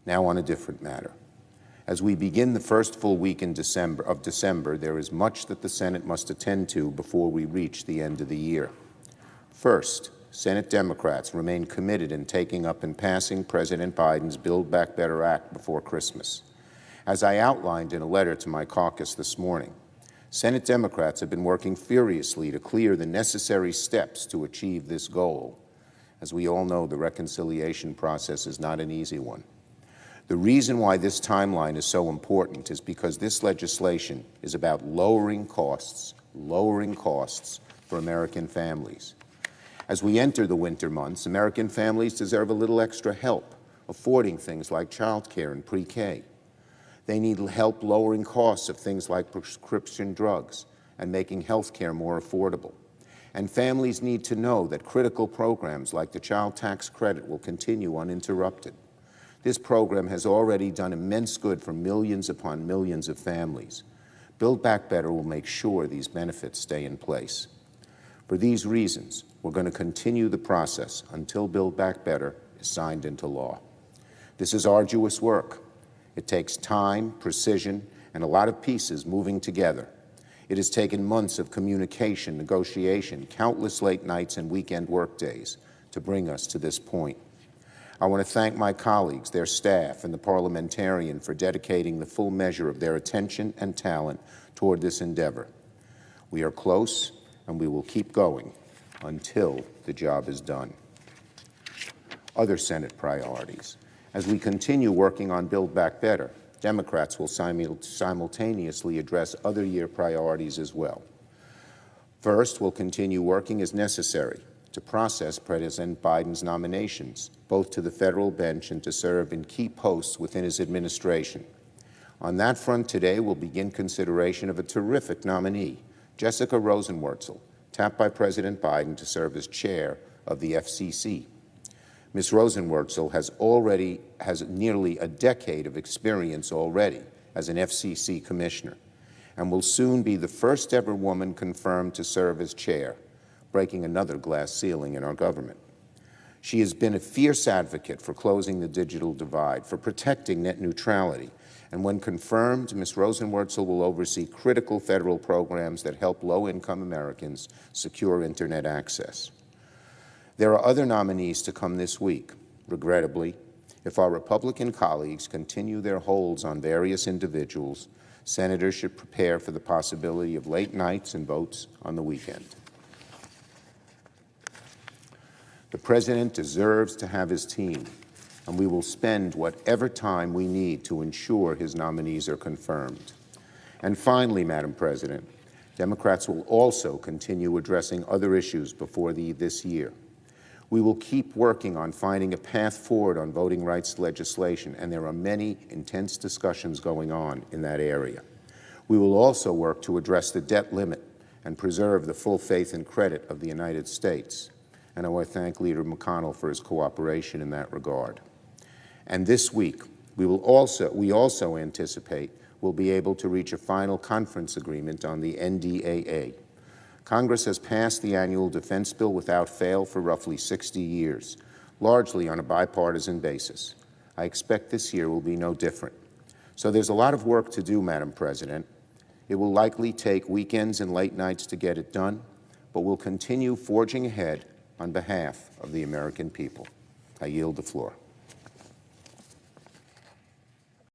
Now on a different matter. As we begin the first full week in December, there is much that the Senate must attend to before we reach the end of the year. First, Senate Democrats remain committed in taking up and passing President Biden's Build Back Better Act before Christmas. As I outlined in a letter to my caucus this morning, Senate Democrats have been working furiously to clear the necessary steps to achieve this goal. As we all know, the reconciliation process is not an easy one. The reason why this timeline is so important is because this legislation is about lowering costs for American families. As we enter the winter months, American families deserve a little extra help affording things like child care and pre-K. They need help lowering costs of things like prescription drugs and making health care more affordable. And families need to know that critical programs like the child tax credit will continue uninterrupted. This program has already done immense good for millions upon millions of families. Build Back Better will make sure these benefits stay in place. For these reasons, we're going to continue the process until Build Back Better is signed into law. This is arduous work. It takes time, precision, and a lot of pieces moving together. It has taken months of communication, negotiation, countless late nights and weekend workdays to bring us to this point. I want to thank my colleagues, their staff, and the parliamentarian for dedicating the full measure of their attention and talent toward this endeavor. We are close, and we will keep going until the job is done. Other Senate priorities. As we continue working on Build Back Better, Democrats will simultaneously address other year priorities as well. First, we'll continue working as necessary to process President Biden's nominations, both to the federal bench and to serve in key posts within his administration. On that front today, we'll begin consideration of a terrific nominee, Jessica Rosenworcel, tapped by President Biden to serve as chair of the FCC. Ms. Rosenworcel has nearly a decade of experience already as an FCC commissioner and will soon be the first ever woman confirmed to serve as chair, breaking another glass ceiling in our government. She has been a fierce advocate for closing the digital divide, for protecting net neutrality, and when confirmed, Ms. Rosenworcel will oversee critical federal programs that help low-income Americans secure Internet access. There are other nominees to come this week. Regrettably, if our Republican colleagues continue their holds on various individuals, senators should prepare for the possibility of late nights and votes on the weekend. The President deserves to have his team, and we will spend whatever time we need to ensure his nominees are confirmed. And finally, Madam President, Democrats will also continue addressing other issues before this year. We will keep working on finding a path forward on voting rights legislation, and there are many intense discussions going on in that area. We will also work to address the debt limit and preserve the full faith and credit of the United States. And I want to thank Leader McConnell for his cooperation in that regard. And this week, we also anticipate we'll be able to reach a final conference agreement on the NDAA. Congress has passed the annual defense bill without fail for roughly 60 years, largely on a bipartisan basis. I expect this year will be no different. So there's a lot of work to do, Madam President. It will likely take weekends and late nights to get it done, but we'll continue forging ahead on behalf of the American people. I yield the floor.